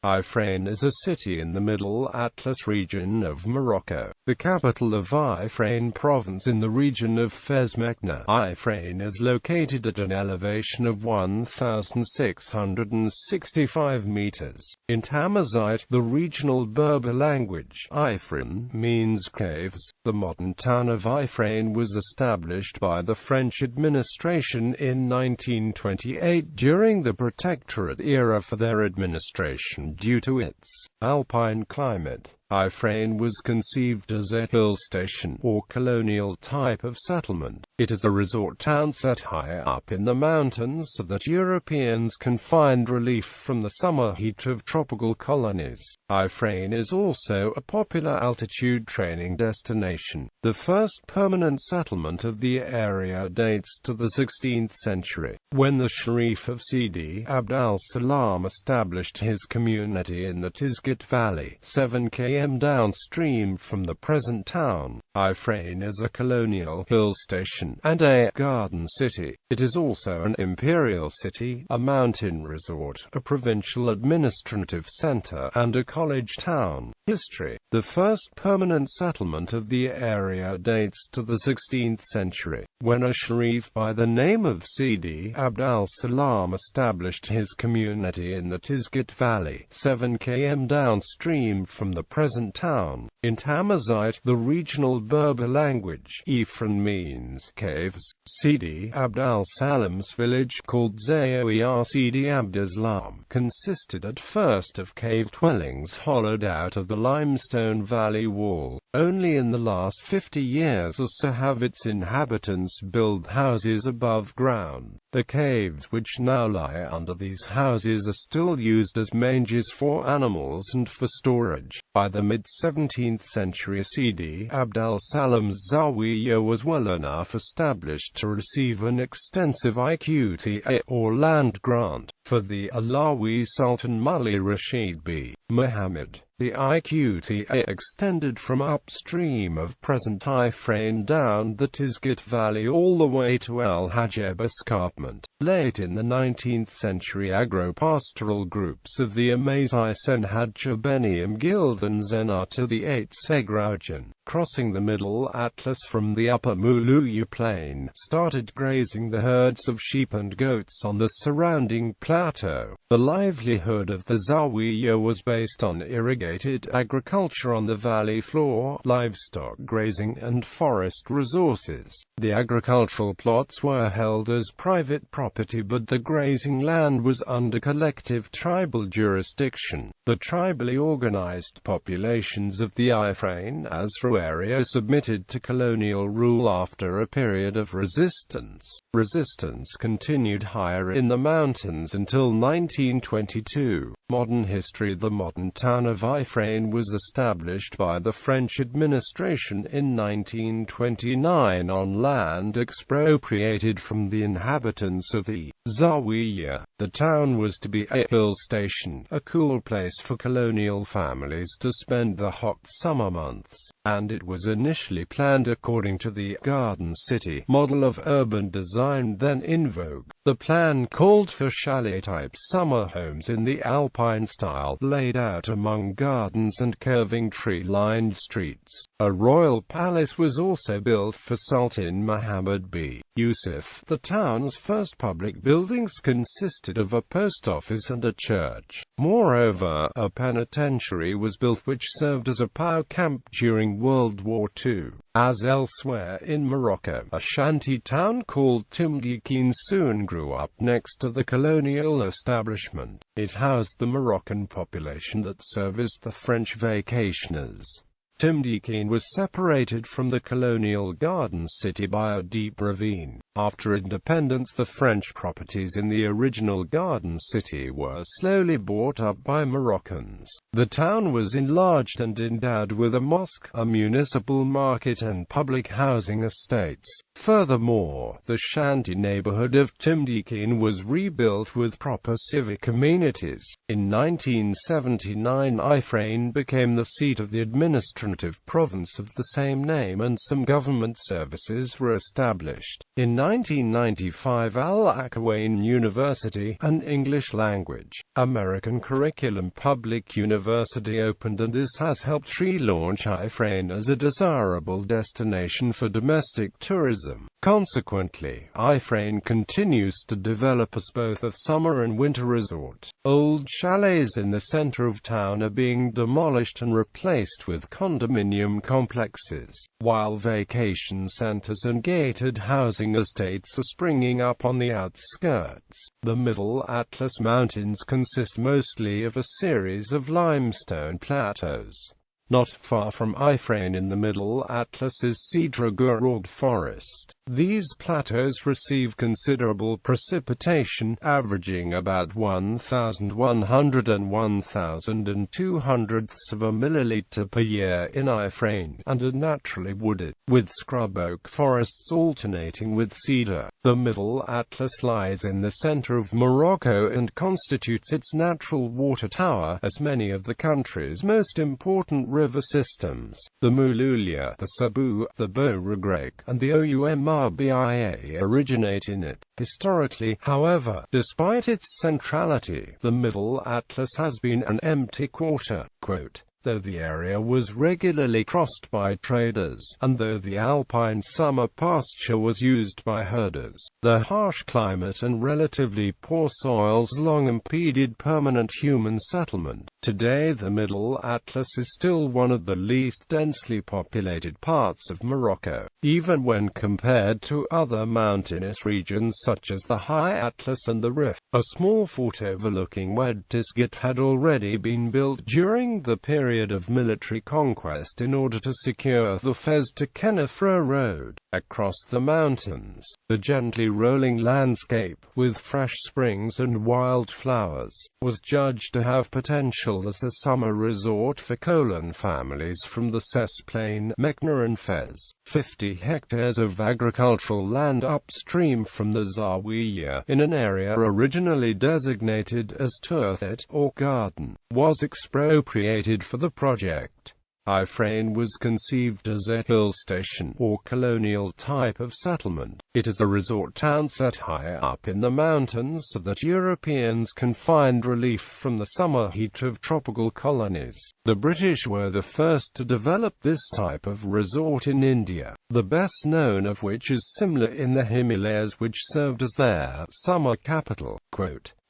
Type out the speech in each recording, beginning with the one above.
Ifrane is a city in the Middle Atlas region of Morocco, the capital of Ifrane Province in the region of Fès-Meknès. Ifrane is located at an elevation of 1,665 meters. In Tamazight, the regional Berber language, Ifrane means caves. The modern town of Ifrane was established by the French administration in 1928 during the protectorate era for their administration. Due to its alpine climate, Ifrane was conceived as a hill station, or colonial type of settlement. It is a resort town set high up in the mountains so that Europeans can find relief from the summer heat of tropical colonies. Ifrane is also a popular altitude training destination. The first permanent settlement of the area dates to the 16th century, when the Sharif of Sidi Abd al-Salam established his community in the Tawahd Valley, 7 km downstream from the present town. Ifrane is a colonial hill station and a garden city. It is also an imperial city, a mountain resort, a provincial administrative center, and a college town. History. The first permanent settlement of the area dates to the 16th century, when a Sharif by the name of Sidi Abd al-Salam established his community in the Tawahd Valley, 7 km downstream from the present town. In Tamazight, the regional Berber language, Ifrane means caves. Sidi Abd al-Salam's village, called Zawiya Sidi Abd al-Salam, consisted at first of cave dwellings hollowed out of the limestone valley wall. Only in the last 50 years or so have its inhabitants built houses above ground. The caves which now lie under these houses are still used as mangers for animals and for storage. By the mid-17th century, Sidi Abd al-Salam's Zawiya was well enough established to receive an extensive IQTA, or land grant, for the Alawi Sultan Mali Rashid B. Muhammad. The IQTA extended from upstream of present Ifrane down the Tawahd Valley all the way to Al Hajab escarpment. Late in the 19th century, agro-pastoral groups of the Amazigh Senhadja Beniam Guild and Zenar to the 8th Segraujan, crossing the Middle Atlas from the upper Muluya plain, started grazing the herds of sheep and goats on the surrounding plateau. The livelihood of the Zawiya was based on irrigated agriculture on the valley floor, livestock grazing and forest resources. The agricultural plots were held as private property, but the grazing land was under collective tribal jurisdiction. The tribally organized populations of the Ifrane Azra area submitted to colonial rule after a period of resistance. Resistance continued higher in the mountains until 1922. Modern history. The modern town of Ifrane was established by the French administration in 1929 on land expropriated from the inhabitants of the Zawiya. The town was to be a hill station, a cool place for colonial families to spend the hot summer months, and it was initially planned according to the garden city model of urban design then in vogue. The plan called for chalet-type summer homes in the Alpine style, laid out among gardens and curving tree-lined streets. A royal palace was also built for Sultan Muhammad B. Yusuf. The town's first public buildings consisted of a post office and a church. Moreover, a penitentiary was built which served as a POW camp during World War II. As elsewhere in Morocco, a shanty town called Timdikin soon grew up next to the colonial establishment. It housed the Moroccan population that serviced the French vacationers. Timdikin was separated from the colonial garden city by a deep ravine. After independence, the French properties in the original garden city were slowly bought up by Moroccans. The town was enlarged and endowed with a mosque, a municipal market and public housing estates. Furthermore, the shanty neighborhood of Timdikin was rebuilt with proper civic amenities. In 1979, Ifrane became the seat of the administrative administrative province of the same name, and some government services were established. In 1995, Al-Akwain University, an English-language, American curriculum public university opened, and this has helped relaunch Ifrane as a desirable destination for domestic tourism. Consequently, Ifrane continues to develop as both a summer and winter resort. Old chalets in the center of town are being demolished and replaced with condominium complexes, while vacation centers and gated housing estates are springing up on the outskirts. The Middle Atlas Mountains consist mostly of a series of limestone plateaus. Not far from Ifrane in the Middle Atlas is cedar forest. These plateaus receive considerable precipitation, averaging about 1,100 and 1,200 of a milliliter per year in Ifrane, and are naturally wooded, with scrub oak forests alternating with cedar. The Middle Atlas lies in the center of Morocco and constitutes its natural water tower, as many of the country's most important river systems, the Mouloulia, the Sabou, the Beau-Regreg, and the Oumbia, originate in it. Historically, however, despite its centrality, the Middle Atlas has been an empty quarter. Though the area was regularly crossed by traders, and though the alpine summer pasture was used by herders, the harsh climate and relatively poor soils long impeded permanent human settlement. Today the Middle Atlas is still one of the least densely populated parts of Morocco, even when compared to other mountainous regions such as the High Atlas and the Rif. A small fort overlooking Oued Tisgat had already been built during the period of military conquest in order to secure the Fez to Kenafra road. Across the mountains, the gently rolling landscape, with fresh springs and wildflowers, was judged to have potential as a summer resort for Kolan families from the Cess Plain, Meknès and Fez. 50 hectares of agricultural land upstream from the Zawiya, in an area originally designated as Turthet, or garden, was expropriated for the project. Ifrane was conceived as a hill station, or colonial type of settlement. It is a resort town set high up in the mountains so that Europeans can find relief from the summer heat of tropical colonies. The British were the first to develop this type of resort in India, the best known of which is Simla in the Himalayas, which served as their summer capital.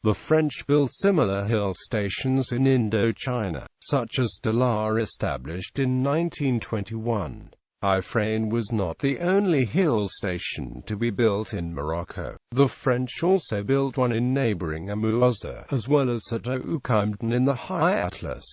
The French built similar hill stations in Indochina, such as Dalar, established in 1921. Ifrane was not the only hill station to be built in Morocco. The French also built one in neighboring Amouaza, as well as at Oukaimdan in the High Atlas.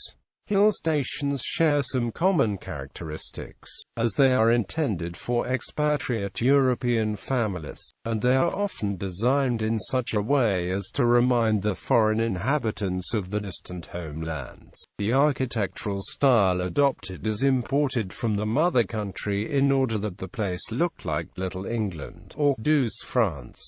Hill stations share some common characteristics, as they are intended for expatriate European families, and they are often designed in such a way as to remind the foreign inhabitants of the distant homelands. The architectural style adopted is imported from the mother country in order that the place look like Little England, or Douce France.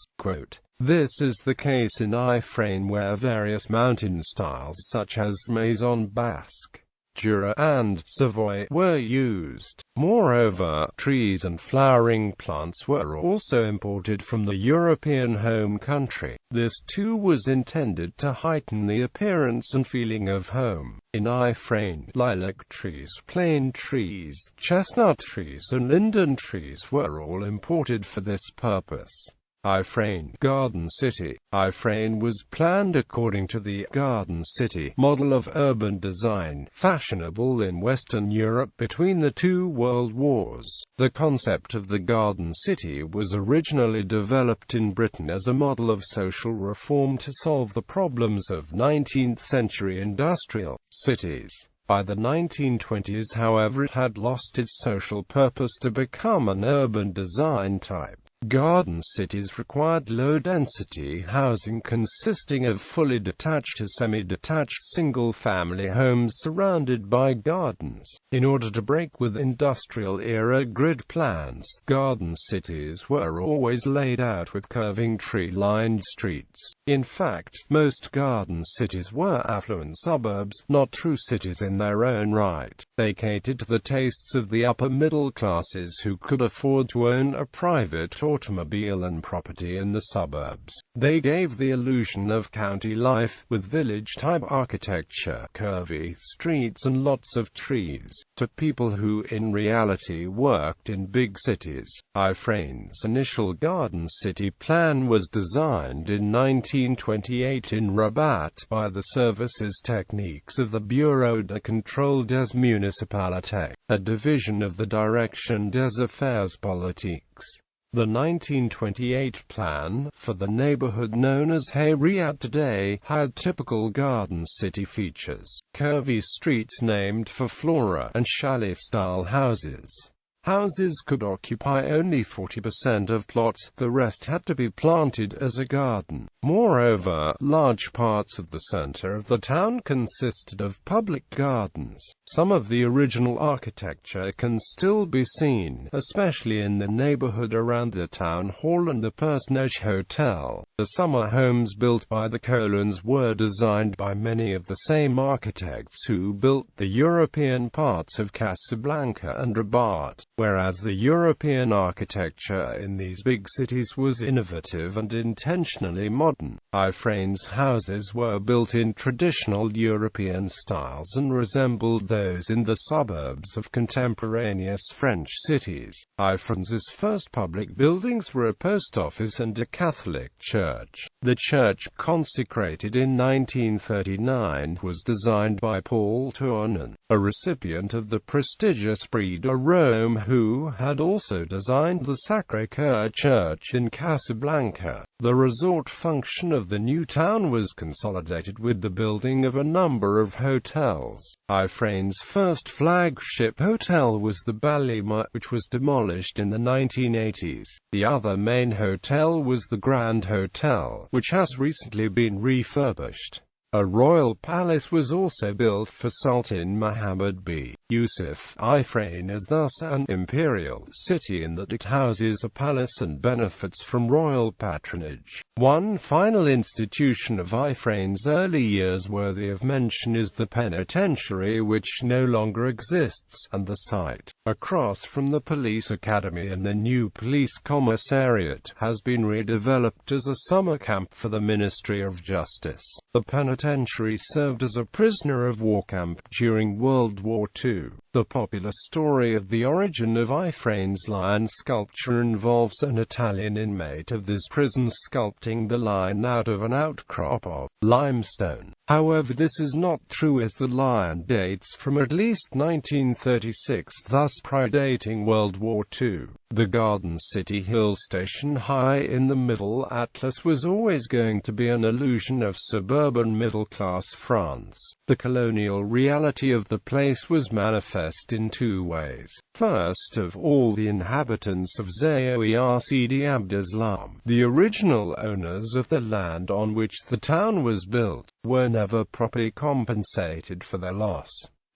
This is the case in Ifrane, where various mountain styles such as Maison Basque, Jura, and Savoy were used. Moreover, trees and flowering plants were also imported from the European home country. This too was intended to heighten the appearance and feeling of home. In Ifrane, lilac trees, plane trees, chestnut trees, and linden trees were all imported for this purpose. Ifrane, Garden City. Ifrane was planned according to the Garden City model of urban design, fashionable in Western Europe between the two world wars. The concept of the Garden City was originally developed in Britain as a model of social reform to solve the problems of 19th-century industrial cities. By the 1920s, however, it had lost its social purpose to become an urban design type. Garden cities required low-density housing consisting of fully detached to semi-detached single-family homes surrounded by gardens. In order to break with industrial-era grid plans, garden cities were always laid out with curving tree-lined streets. In fact, most garden cities were affluent suburbs, not true cities in their own right. They catered to the tastes of the upper middle classes who could afford to own a private automobile and property in the suburbs. They gave the illusion of county life, with village-type architecture, curvy streets and lots of trees, to people who in reality worked in big cities. Ifrane's initial garden city plan was designed in 1928 in Rabat by the services techniques of the Bureau de Contrôle des Municipalités, a division of the Direction des Affaires Politiques. The 1928 plan, for the neighborhood known as Hayriat today, had typical garden city features: curvy streets named for flora, and chalet-style houses. Houses could occupy only 40% of plots, the rest had to be planted as a garden. Moreover, large parts of the center of the town consisted of public gardens. Some of the original architecture can still be seen, especially in the neighborhood around the town hall and the Fès-Meknès Hotel. The summer homes built by the colons were designed by many of the same architects who built the European parts of Casablanca and Rabat, whereas the European architecture in these big cities was innovative and intentionally modern. Ifrane's houses were built in traditional European styles and resembled those in the suburbs of contemporaneous French cities. Ifrane's first public buildings were a post office and a Catholic church. The church, consecrated in 1939, was designed by Paul Tournon, a recipient of the prestigious Prix de Rome, who had also designed the Sacré-Cœur Church in Casablanca. The resort function of the new town was consolidated with the building of a number of hotels. Ifrane's first flagship hotel was the Balima, which was demolished in the 1980s. The other main hotel was the Grand Hotel, which has recently been refurbished. A royal palace was also built for Sultan Muhammad b. Yusuf. Ifrane is thus an imperial city in that it houses a palace and benefits from royal patronage. One final institution of Ifrane's early years worthy of mention is the penitentiary, which no longer exists, and the site, across from the police academy and the new police commissariat, has been redeveloped as a summer camp for the Ministry of Justice. The penitentiary served as a prisoner of war camp during World War II. The popular story of the origin of Ifrane's lion sculpture involves an Italian inmate of this prison sculpting the lion out of an outcrop of limestone. However, this is not true, as the lion dates from at least 1936, thus predating World War II. The Garden City hill station high in the Middle Atlas was always going to be an illusion of suburban middle-class France. The colonial reality of the place was manifest in two ways. First of all, the inhabitants of Zaouia Sidi Abdeslam, the original owners of the land on which the town was built, were never properly compensated for their loss.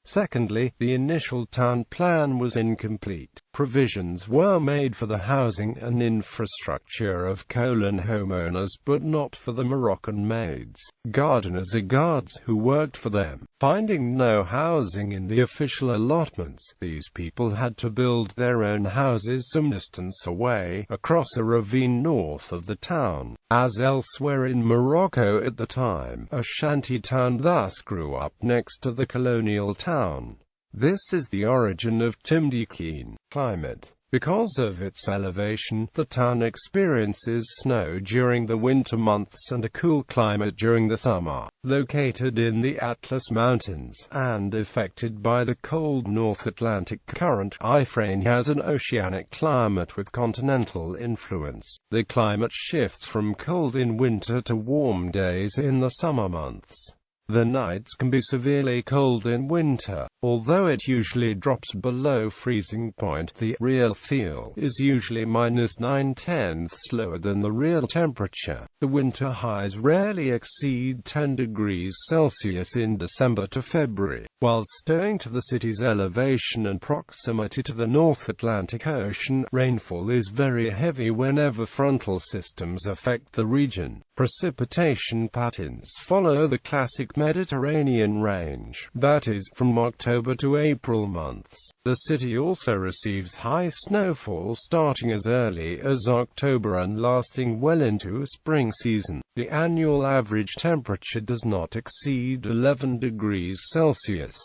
Secondly, the initial town plan was incomplete. Provisions were made for the housing and infrastructure of colon homeowners, but not for the Moroccan maids, gardeners or guards who worked for them. Finding no housing in the official allotments, these people had to build their own houses some distance away, across a ravine north of the town. As elsewhere in Morocco at the time, a shanty town thus grew up next to the colonial town. This is the origin of Timdikine. Climate. Because of its elevation, the town experiences snow during the winter months and a cool climate during the summer. Located in the Atlas Mountains, and affected by the cold North Atlantic current, Ifrane has an oceanic climate with continental influence. The climate shifts from cold in winter to warm days in the summer months. The nights can be severely cold in winter. Although it usually drops below freezing point, the real feel is usually -9/10 lower than the real temperature. The winter highs rarely exceed 10 degrees Celsius in December to February. Whilst owing to the city's elevation and proximity to the North Atlantic Ocean, rainfall is very heavy whenever frontal systems affect the region. Precipitation patterns follow the classic Mediterranean range, that is, from October to April months. The city also receives high snowfall starting as early as October and lasting well into spring season. The annual average temperature does not exceed 11 degrees Celsius.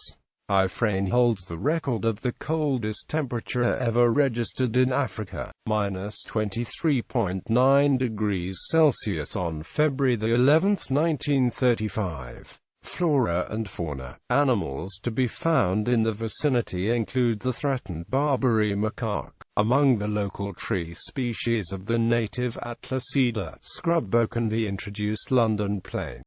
Ifrane holds the record of the coldest temperature ever registered in Africa, -23.9 degrees Celsius on February 11, 1935. Flora and fauna. Animals to be found in the vicinity include the threatened Barbary macaque, among the local tree species of the native Atlas cedar, scrub oak and the introduced London plane.